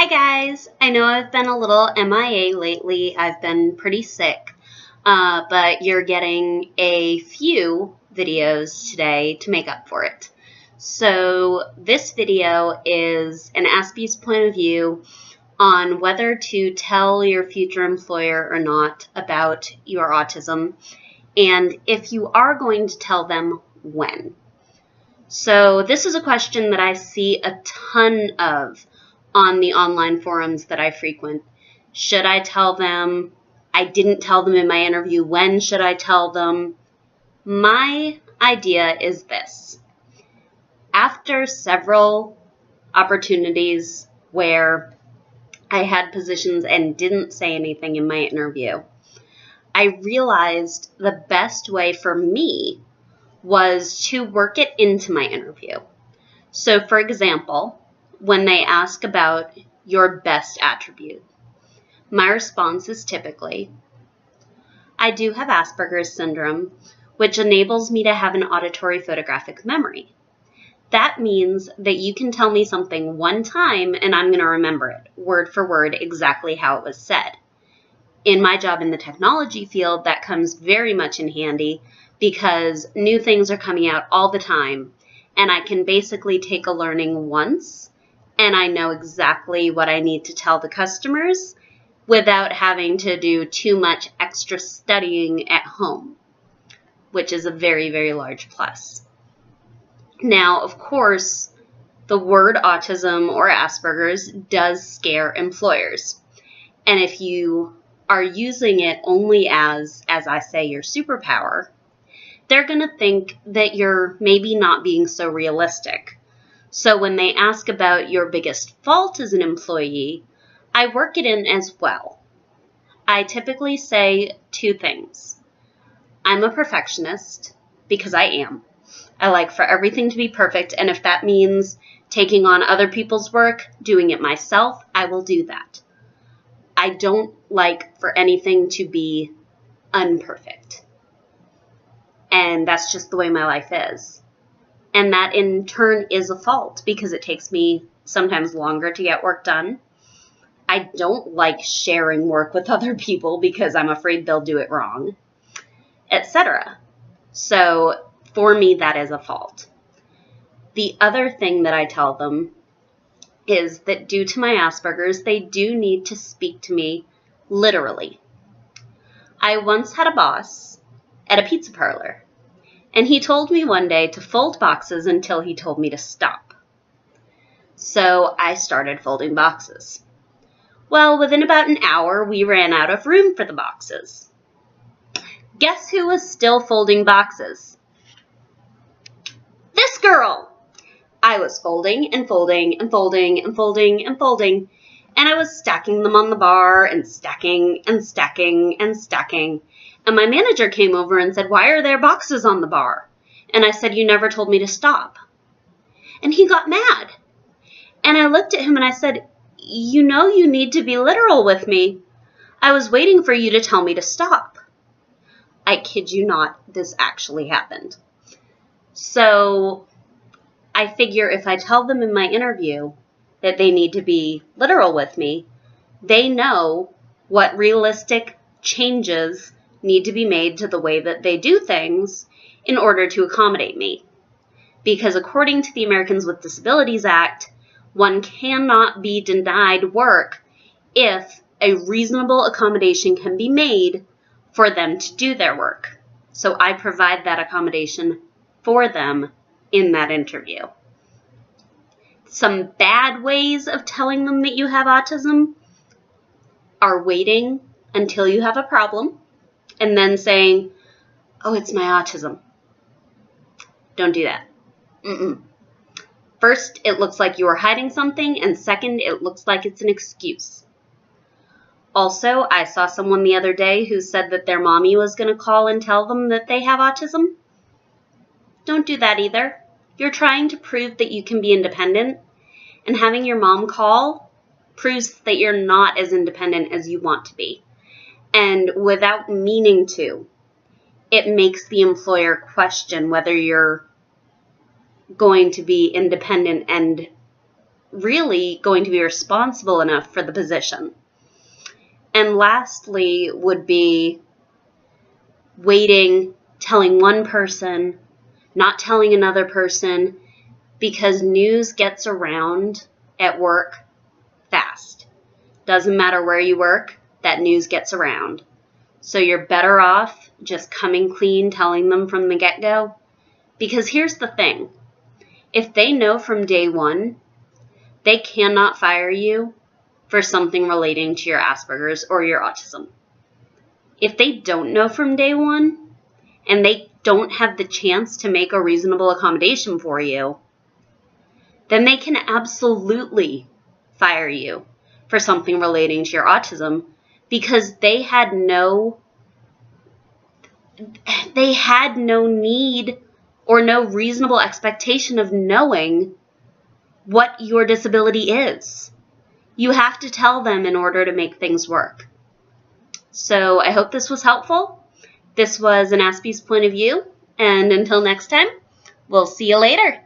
guys, I know I've been a little MIA lately. I've been pretty sick, but you're getting a few videos today to make up for it. So this video is an Aspie's point of view on whether to tell your future employer or not about your autism, and if you are going to tell them, when. So this is a question that I see a ton of on the online forums that I frequent. Should I tell them? I didn't tell them in my interview. When should I tell them? My idea is this. After several opportunities where I had positions and didn't say anything in my interview, I realized the best way for me was to work it into my interview. So for example, when they ask about your best attribute, my response is typically, I do have Asperger's syndrome, which enables me to have an auditory photographic memory. That means that you can tell me something one time and I'm going to remember it, word for word, exactly how it was said. In my job in the technology field, that comes very much in handy because new things are coming out all the time, and I can basically take a learning once and I know exactly what I need to tell the customers without having to do too much extra studying at home, which is a very, very large plus. Now, of course, the word autism or Asperger's does scare employers. And if you are using it only as I say, your superpower, they're going to think that you're maybe not being so realistic. So when they ask about your biggest fault as an employee, I work it in as well. I typically say two things. I'm a perfectionist, because I am. I like for everything to be perfect, and if that means taking on other people's work, doing it myself, I will do that. I don't like for anything to be unperfect. And that's just the way my life is. And that in turn is a fault because it takes me sometimes longer to get work done. I don't like sharing work with other people because I'm afraid they'll do it wrong, etc. So for me, that is a fault. The other thing that I tell them is that due to my Asperger's, they do need to speak to me literally. I once had a boss at a pizza parlor, and he told me one day to fold boxes until he told me to stop. So I started folding boxes. Well, within about an hour, we ran out of room for the boxes. Guess who was still folding boxes? This girl! I was folding and folding and folding and folding and folding, and I was stacking them on the bar and stacking and stacking and stacking. And my manager came over and said, "Why are there boxes on the bar?" And I said, "You never told me to stop." And he got mad. And I looked at him and I said, "You know you need to be literal with me. I was waiting for you to tell me to stop." I kid you not, this actually happened. So I figure if I tell them in my interview that they need to be literal with me, they know what realistic changes need to be made to the way that they do things in order to accommodate me. Because according to the Americans with Disabilities Act, one cannot be denied work if a reasonable accommodation can be made for them to do their work. So I provide that accommodation for them in that interview. Some bad ways of telling them that you have autism are waiting until you have a problem and then saying, "Oh, it's my autism." Don't do that. First, it looks like you are hiding something, and second, it looks like it's an excuse. Also, I saw someone the other day who said that their mommy was going to call and tell them that they have autism. Don't do that either. You're trying to prove that you can be independent, and having your mom call proves that you're not as independent as you want to be. And without meaning to, it makes the employer question whether you're going to be independent and really going to be responsible enough for the position. And lastly would be waiting, telling one person, not telling another person, because news gets around at work fast. Doesn't matter where you work, that news gets around. So you're better off just coming clean, telling them from the get-go. Because here's the thing. If they know from day one, they cannot fire you for something relating to your Asperger's or your autism. If they don't know from day one, and they don't have the chance to make a reasonable accommodation for you, then they can absolutely fire you for something relating to your autism, because they had no need or no reasonable expectation of knowing what your disability is. You have to tell them in order to make things work. So I hope this was helpful. This was an Aspie's point of view, and until next time, we'll see you later.